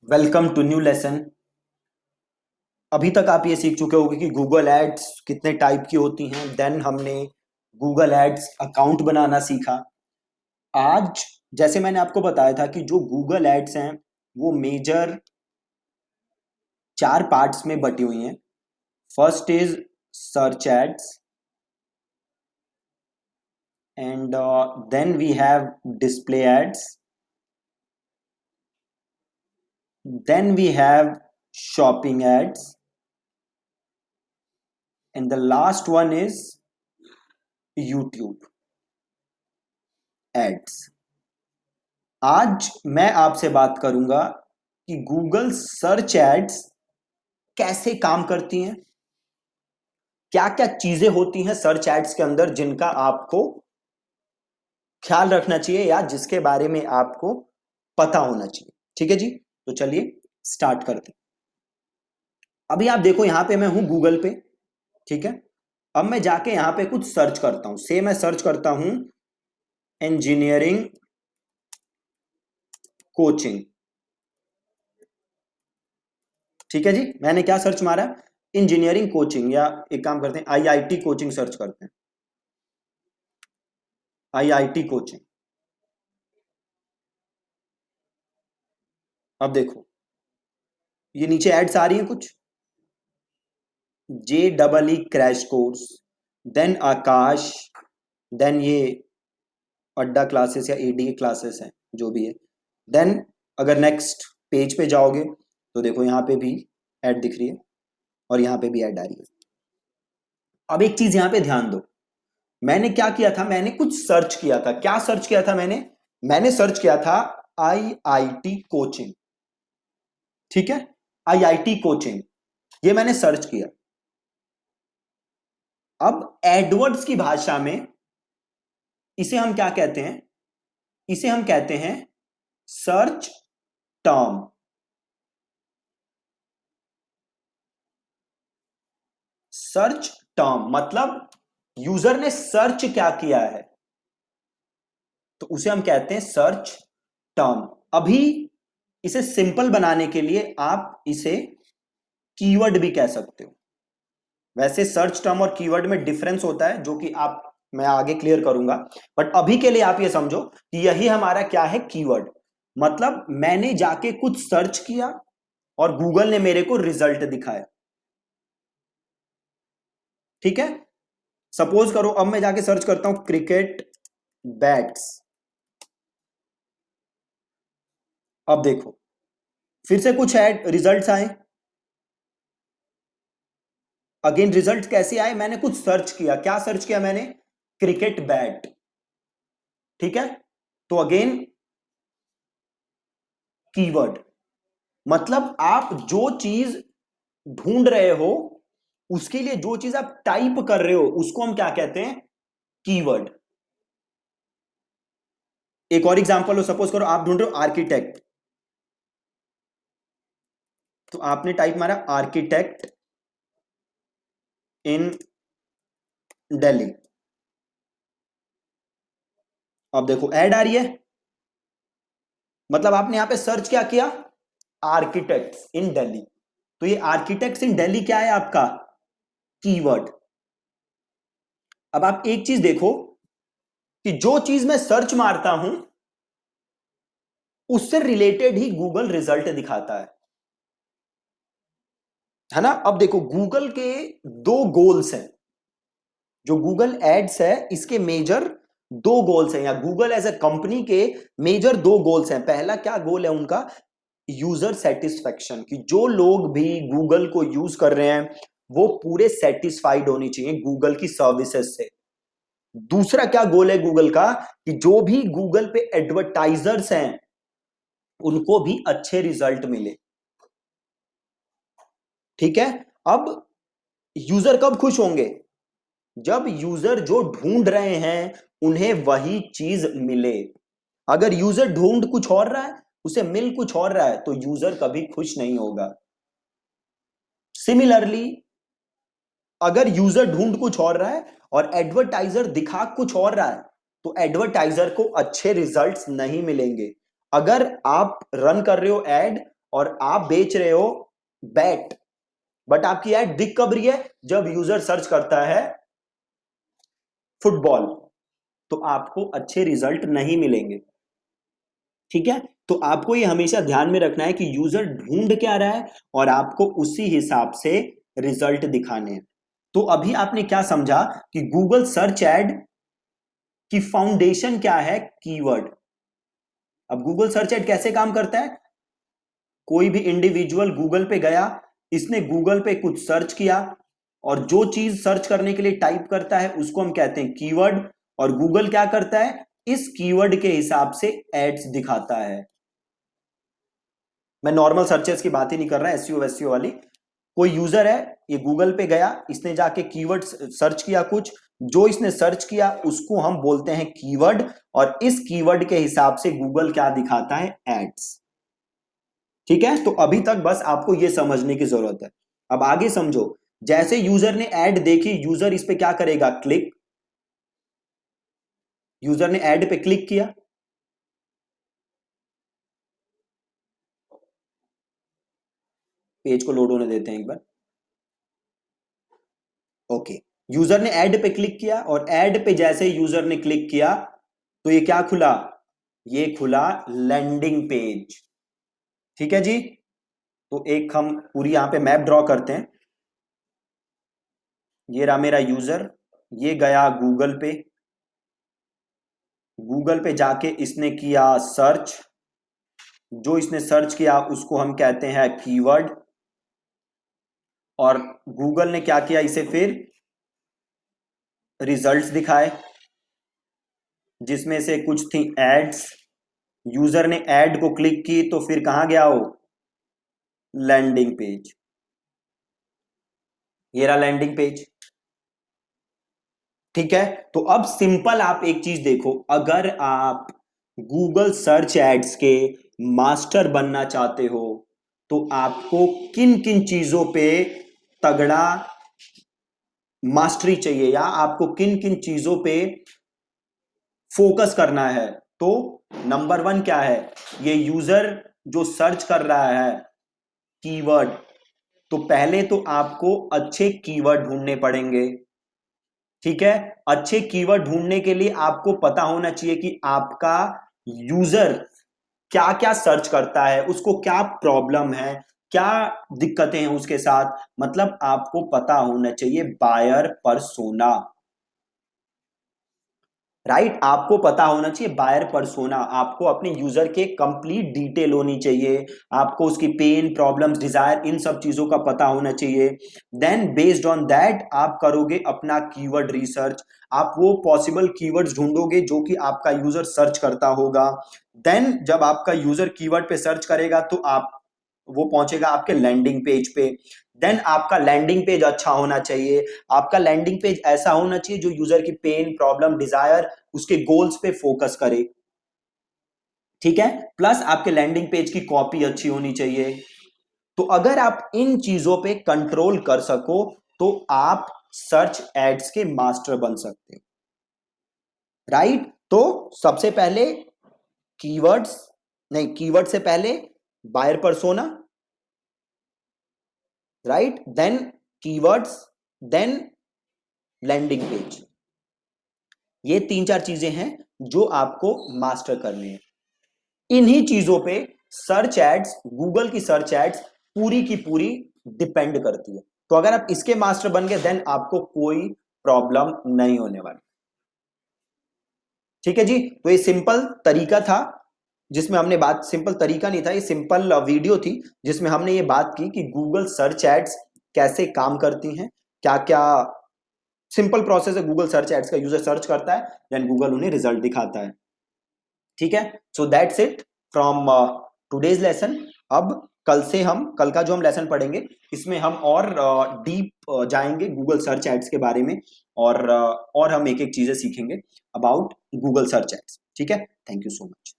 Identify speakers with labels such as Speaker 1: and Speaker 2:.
Speaker 1: Welcome to new lesson. अभी तक आप ये सीख चुके होंगे कि गूगल एड्स कितने टाइप की होती हैं। देन हमने गूगल एड्स अकाउंट बनाना सीखा। आज जैसे मैंने आपको बताया था कि जो गूगल एड्स हैं वो मेजर 4 पार्ट्स में बटी हुई हैं। First is search ads, and then we have display ads, then we have shopping ads, and the last one is YouTube ads. आज मैं आपसे बात करूंगा कि गूगल सर्च एड्स कैसे काम करती हैं, क्या क्या चीजें होती हैं सर्च एड्स के अंदर जिनका आपको ख्याल रखना चाहिए या जिसके बारे में आपको पता होना चाहिए। ठीक है जी, तो चलिए स्टार्ट करते हैं। अभी आप देखो यहां पे मैं हूं गूगल पे। ठीक है, अब मैं जाके यहां पे कुछ सर्च करता हूं। से मैं सर्च करता हूं इंजीनियरिंग कोचिंग। ठीक है जी, मैंने क्या सर्च मारा? इंजीनियरिंग कोचिंग, या एक काम करते हैं आईआईटी कोचिंग सर्च करते हैं। IIT coaching. अब देखो ये नीचे एड्स आ रही हैं कुछ। J double E crash course, then Aakash, then ये अड्डा क्लासेस या एडी के क्लासेस हैं जो भी है। देन अगर नेक्स्ट पेज पे जाओगे तो देखो यहाँ पे भी ऐड दिख रही है और यहाँ पे भी ऐड आ रही है। अब एक चीज यहाँ पे ध्यान दो, मैंने क्या किया था, मैंने कुछ सर्च किया था। क्या सर्च किया था मैंने सर्च किया था आईआईटी कोचिंग। ठीक है, आईआईटी कोचिंग, ये मैंने सर्च किया। अब एडवर्ड्स की भाषा में इसे हम क्या कहते हैं? इसे हम कहते हैं सर्च टर्म। सर्च टर्म मतलब यूजर ने सर्च क्या किया है तो उसे हम कहते हैं सर्च टर्म। अभी इसे सिंपल बनाने के लिए आप इसे कीवर्ड भी कह सकते हो। वैसे सर्च टर्म और कीवर्ड में डिफरेंस होता है जो कि आप मैं आगे क्लियर करूंगा, बट अभी के लिए आप ये समझो कि यही हमारा क्या है, कीवर्ड। मतलब मैंने जाके कुछ सर्च किया और गूगल ने मेरे को रिजल्ट दिखाया। ठीक है, सपोज करो अब मैं जाके सर्च करता हूं क्रिकेट बैट्स। अब देखो फिर से कुछ ऐड रिजल्ट्स आए। अगेन रिजल्ट कैसे आए? मैंने कुछ सर्च किया। क्या सर्च किया मैंने? Cricket bat. ठीक है, तो अगेन कीवर्ड मतलब आप जो चीज ढूंढ रहे हो उसके लिए जो चीज आप टाइप कर रहे हो उसको हम क्या कहते हैं? कीवर्ड। एक और एग्जांपल हो, सपोज करो आप ढूंढ रहे हो आर्किटेक्ट, तो आपने टाइप मारा आर्किटेक्ट इन दिल्ली। अब देखो ऐड आ रही है, मतलब आपने यहां पे सर्च क्या किया? आर्किटेक्ट्स इन दिल्ली। तो ये आर्किटेक्ट्स इन दिल्ली क्या है आपका? कीवर्ड। अब आप एक चीज देखो कि जो चीज मैं सर्च मारता हूं उससे रिलेटेड ही गूगल रिजल्ट दिखाता है ना। अब देखो गूगल के दो गोल्स हैं। जो गूगल एड्स है इसके मेजर दो गोल्स हैं, या गूगल एज ए कंपनी के मेजर दो गोल्स हैं। पहला क्या गोल है उनका? यूजर सेटिस्फेक्शन, कि जो लोग भी गूगल को यूज कर रहे हैं वो पूरे सेटिस्फाइड होनी चाहिए गूगल की सर्विसेज से। दूसरा क्या गोल है गूगल का? कि जो भी गूगल पे एडवर्टाइजर्स हैं उनको भी अच्छे रिजल्ट मिले। ठीक है, अब यूजर कब खुश होंगे? जब यूजर जो ढूंढ रहे हैं उन्हें वही चीज मिले। अगर यूजर ढूंढ कुछ और रहा है, उसे मिल कुछ और रहा है, तो यूजर कभी खुश नहीं होगा। सिमिलरली अगर यूजर ढूंढ कुछ और रहा है और एडवर्टाइजर दिखा कुछ और रहा है, तो एडवर्टाइजर को अच्छे रिजल्ट्स नहीं मिलेंगे। अगर आप रन कर रहे हो एड और आप बेच रहे हो बैट, बट आपकी एड दिख कब रही है? जब यूजर सर्च करता है फुटबॉल, तो आपको अच्छे रिजल्ट नहीं मिलेंगे। ठीक है, तो आपको ये हमेशा ध्यान में रखना है कि यूजर ढूंढ क्या रहा है और आपको उसी हिसाब से रिजल्ट दिखाने हैं। तो अभी आपने क्या समझा कि गूगल सर्च एड की फाउंडेशन क्या है? कीवर्ड। अब गूगल सर्च एड कैसे काम करता है? कोई भी इंडिविजुअल गूगल पे गया, इसने गूगल पे कुछ सर्च किया, और जो चीज सर्च करने के लिए टाइप करता है उसको हम कहते हैं कीवर्ड, और गूगल क्या करता है? इस कीवर्ड के हिसाब से एड्स दिखाता है। मैं नॉर्मल सर्चेस की बात ही नहीं कर रहा, एसईओ वेसईओ वाली। कोई यूजर है, ये गूगल पे गया, इसने जाके कीवर्ड सर्च किया, कुछ जो इसने सर्च किया उसको हम बोलते हैं कीवर्ड, और इस कीवर्ड के हिसाब से गूगल क्या दिखाता है? एड्स। ठीक है, तो अभी तक बस आपको यह समझने की जरूरत है। अब आगे समझो। जैसे यूजर ने एड देखी, यूजर इस पे क्या करेगा? क्लिक। यूजर ने एड पे क्लिक किया, पेज को लोड होने देते हैं एक बार। ओके, यूजर ने ऐड पे क्लिक किया, और ऐड पे जैसे यूजर ने क्लिक किया तो ये क्या खुला? ये खुला लैंडिंग पेज। ठीक है जी, तो एक हम पूरी यहां पे मैप ड्रॉ करते हैं। ये रहा मेरा यूजर, ये गया गूगल पे, गूगल पे जाके इसने किया सर्च, जो इसने सर्च किया उसको हम कहते हैं कीवर्ड, और गूगल ने क्या किया? इसे फिर रिजल्ट्स दिखाए, जिसमें से कुछ थी एड्स। यूजर ने ऐड को क्लिक की तो फिर कहां गया वो? Landing page. ये रहा लैंडिंग पेज। ठीक है, तो अब सिंपल आप एक चीज देखो, अगर आप गूगल सर्च एड्स के मास्टर बनना चाहते हो तो आपको किन किन चीजों पे तगड़ा मास्टरी चाहिए, या आपको किन किन चीजों पे फोकस करना है? तो नंबर वन क्या है? ये यूजर जो सर्च कर रहा है कीवर्ड, तो पहले तो आपको अच्छे कीवर्ड ढूंढने पड़ेंगे। ठीक है, अच्छे कीवर्ड ढूंढने के लिए आपको पता होना चाहिए कि आपका यूजर क्या क्या सर्च करता है, उसको क्या प्रॉब्लम है, क्या दिक्कतें हैं उसके साथ। मतलब आपको पता होना चाहिए बायर पर्सोना। राइट, आपको पता होना चाहिए बायर पर्सोना, आपको अपने यूजर के कंप्लीट डिटेल होनी चाहिए, आपको उसकी पेन, प्रॉब्लम्स, डिजायर, इन सब चीजों का पता होना चाहिए। देन बेस्ड ऑन दैट आप करोगे अपना कीवर्ड रिसर्च, आप वो पॉसिबल कीवर्ड्स ढूंढोगे जो कि आपका यूजर सर्च करता होगा। देन जब आपका यूजर कीवर्ड पे सर्च करेगा तो आप वो पहुंचेगा आपके लैंडिंग पेज पे। देन आपका लैंडिंग पेज अच्छा होना चाहिए, आपका लैंडिंग पेज ऐसा होना चाहिए जो यूजर की पेन, प्रॉब्लम, डिजायर, उसके गोल्स पे फोकस करे। ठीक है, प्लस आपके लैंडिंग पेज की कॉपी अच्छी होनी चाहिए। तो अगर आप इन चीजों पे कंट्रोल कर सको तो आप सर्च एड्स के मास्टर बन सकते हो। राइट, तो सबसे पहले कीवर्ड्स, नहीं, कीवर्ड से पहले buyer persona, right, then keywords, then landing page. ये तीन चार चीजें हैं जो आपको मास्टर करनी है। इन्हीं चीजों पे सर्च एड्स, गूगल की सर्च एड्स पूरी की पूरी डिपेंड करती है। तो अगर आप इसके मास्टर बन गए देन आपको कोई प्रॉब्लम नहीं होने वाली। ठीक है जी, तो ये सिंपल तरीका था जिसमें हमने बात, सिंपल तरीका नहीं था, ये सिंपल वीडियो थी जिसमें हमने ये बात की कि गूगल सर्च एड्स कैसे काम करती हैं, क्या क्या सिंपल प्रोसेस है। गूगल सर्च एड्स का यूजर सर्च करता है, देन गूगल उन्हें रिजल्ट दिखाता है। ठीक है, so that's it from today's lesson. अब कल का जो हम लेसन पढ़ेंगे इसमें हम और डीप जाएंगे गूगल सर्च एड्स के बारे में, और हम एक एक चीजें सीखेंगे अबाउट गूगल सर्च एड्स। ठीक है, थैंक यू सो मच।